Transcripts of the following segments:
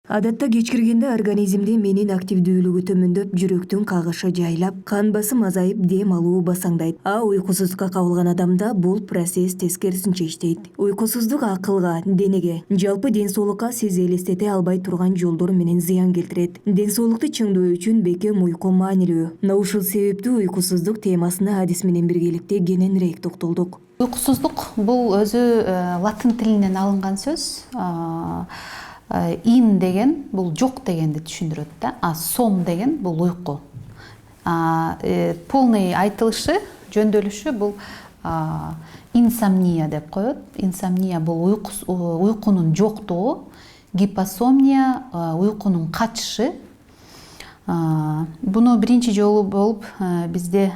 Адатта кеч киргенде организмде менин активдүүлүгү төмөндөп, жүрөктүн кагышы жайлап, кан басым азайып, дем алуу басаңдайт. Уйкусуздукка кабылган адамда бул процесс тескерисинче иштейт. Уйкусуздук акылга, денеге, жалпы ден соолукка сиз элестете албай турган жолдор менен зыян келтирет. Ден соолукту чыңдоо үчүн бекем уйку маанилүү. Мына ушул себептүү уйкусуздук темасына адис менен биргеликте кененирээк токтолдук. Уйкусуздук бул өзү латын тилинен алынган сөз. Ин деген бул жок дегенди түшүндүрөт да, сом деген бул уйку. Полный айтылышы, жөндөлүшү бул инсомния деп коет. Инсомния бул уйкунун жоктугу, гипосомния уйкунун качышы. Буну биринчи жолу болуп бизде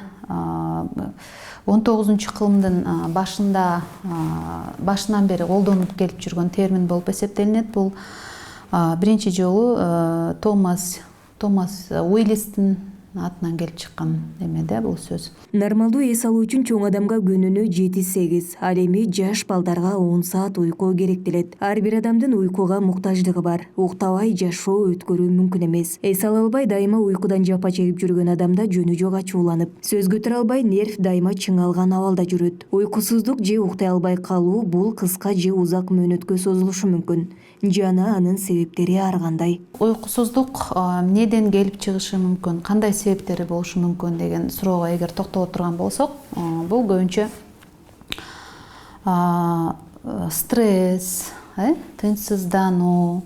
19-кылымдын башынан бери колдонуп келип жүргөн термин болуп эсептелинет. Бул биринчи жолу Томас Уиллистин атынан келип чыккан эмеде бул сөз. Нормалдуу эс алуу үчүн чоң адамга күнүнө 7-8, ал эми жаш балдарга 10 саат уйку керектелет. Ар бир адамдын уйкуга муктаждыгы бар. Уктабай жашоо өткөрүү мүмкүн эмес. Эс ала албай дайыма уйкудан жапа чегип жүргөн адамда жөнү жок ачууланып, сөз көтөрө албай, нерв дайыма чыңалган абалда жүрөт. Уйкусуздук же уктай албай калуу бул кыска же узак мөөнөткө созулушу мүмкүн. Жана анын себептери ар кандай. Уйкусуздук эмнеден келип чыгышы мүмкүн, кандай себептери болушу мүмкүн деген суроого эгер токтоло турган болсок, бул көбүнчө стресс, тынчсыздануу,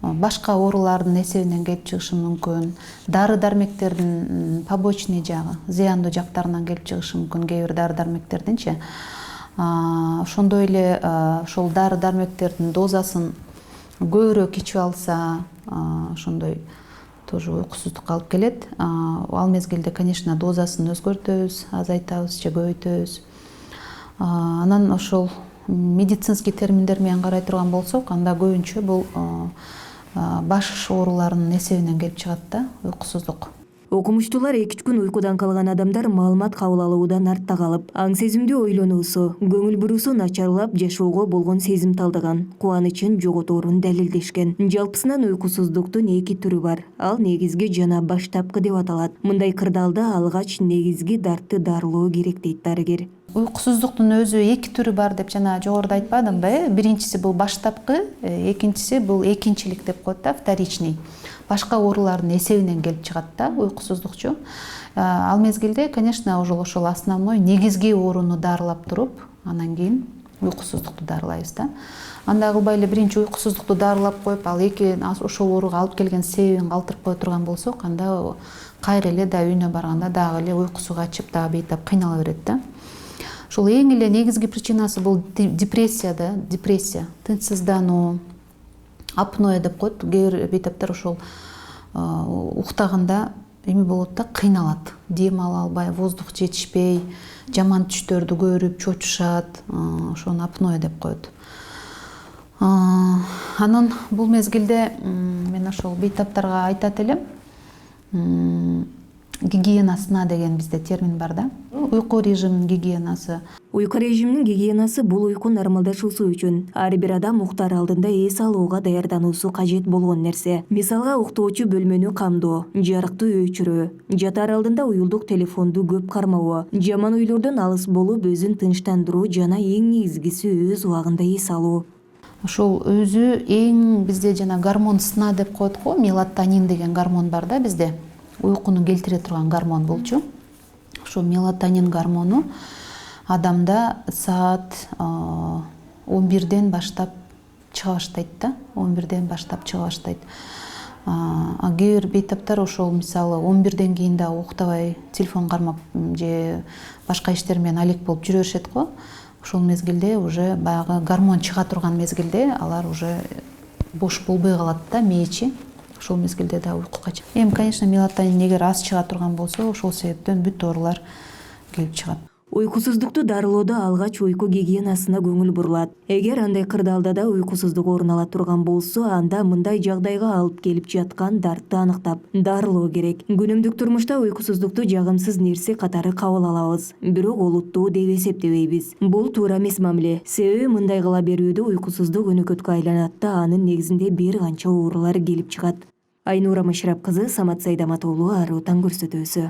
башка оорулардын эсебинен келип чыгышы мүмкүн. Дары дармектердин побочный жагы, зыяндуу жактарынан келип чыгышы мүмкүн, кээ бир дары дармектердинчи. Ошондой эле ошол дары дармектердин дозасын көбүрөөк ичип алса, ошондой тоже уйкусуздукка алып келет. Ал мезгилде, конечно, дозасын өзгөртөбүз, азайтабыз же көбөйтөбүз. Анан ошол медицинский терминдер менен карай турган болсок, анда көбүнчө бул баш ооруларынын эсебинен келип чыгат да, уйкусуздук. Окумуштуулар 2 күн уйкудан калган адамдар маалымат кабыл алуудан артта калып, аң сезимдүү ойлонуусу, көңүл буруусу начарлап, жашоого болгон сезимталдыгын, кубанычын жоготорун далилдешкен. Жалпысынан уйкусуздуктун 2 түрү бар. Ал негизги жана баштапкы деп аталат. Мындай кырдаалда алгач негизги дартты дарылоо керек дейт дарыгер. Уйкусуздуктун өзү 2 түрү бар деп жана жогоруда айтпадымбы? Биринчиси бул баштапкы, экинчиси бул экинчилик деп коет да, вторичный. Башка оорулардын эсебинен келип чыгат да уйкусуздукчу. Ал мезгилде, конечно, ошол основной негизги ооруну дарылап туруп, анан кийин уйкусуздукту дарылайбыз да. Анда кылбай эле биринчи уйкусуздукту дарылап коюп, ал ошол ооруга алып келген себебин калтырып кое турган болсок, анда кайра эле да үйүнө барганда дагы эле уйкусу качып, дагы бейтап кыйнала берет да. Ошол эң эле негизги причинасы бул депрессия да, депрессия, тынчсыздануу, апноэ деп коет. Кээ бир бейтаптар ошол уктаганда эме болот да, кыйналат. Дем ала албай, воздух жетишпей, жаман түштөрдү көрүп, чочушат. Ошону апноэ деп коет. Анан бул мезгилде мен ошол бейтаптарга айтат элем, гигиенасына деген бизде термин бар да. Уйку режиминин гигиенасы. Уйку режиминин гигиенасы бул уйку нормалдашуусу үчүн ар бир адам уктар алдында эс алууга даярдануусу кажет болгон нерсе. Мисалга, уктоочу бөлмөнү камдоо, жарыкты өчүрүү, жатар алдында уюлдук телефонду көп кармабоо, жаман ойлордон алыс болуп, өзүн тынчтандыруу жана эң негизгиси өз убагында эс алуу. Ошол өзү эң бизде жана гормон сна деп коет го, мелатонин деген гормон бар да бизде. Уйкуну келтире турган гормон болчу. Ошол мелатонин гормону адамда саат 11-ден баштап чыга баштайт да. 11-ден баштап чыга баштайт. Кээ бир бейтаптар ошол мисалы 11-ден кийин да уктабай телефон кармап же башка иштер менен алек болуп жүрө беришет го. Ошол мезгилде уже баягы гормон чыга турган мезгилде алар уже бош болбой калат да, мээчи. Ошол мезгилде да уйку качат. Эми, конечно, мелатонин эгер аз чыга турган болсо, ошол себептен бүт оорулар келип чыгат. Уйкусуздукту дарылоодо алгач уйку гигиенасына көңүл бурулат. Эгер андай кырдаалдада уйкусуздук орун ала турган болсо, анда мындай жагдайга алып келип жаткан дартты аныктап дарылоо керек. Күнүмдүк турмушта уйкусуздукту жагымсыз нерсе катары кабыл алабыз, бирок олуттуу деп эсептебейбиз. Бул туура эмес мамиле. Себеби мындай кыла берүүдө уйкусуздук өнөкөткө айланат да, анын негизинде бир канча оорулар келип чыгат. Айнура Мышрап кызы, Самат Сайдамат уулу, Ар Отан көрсөтүүсү.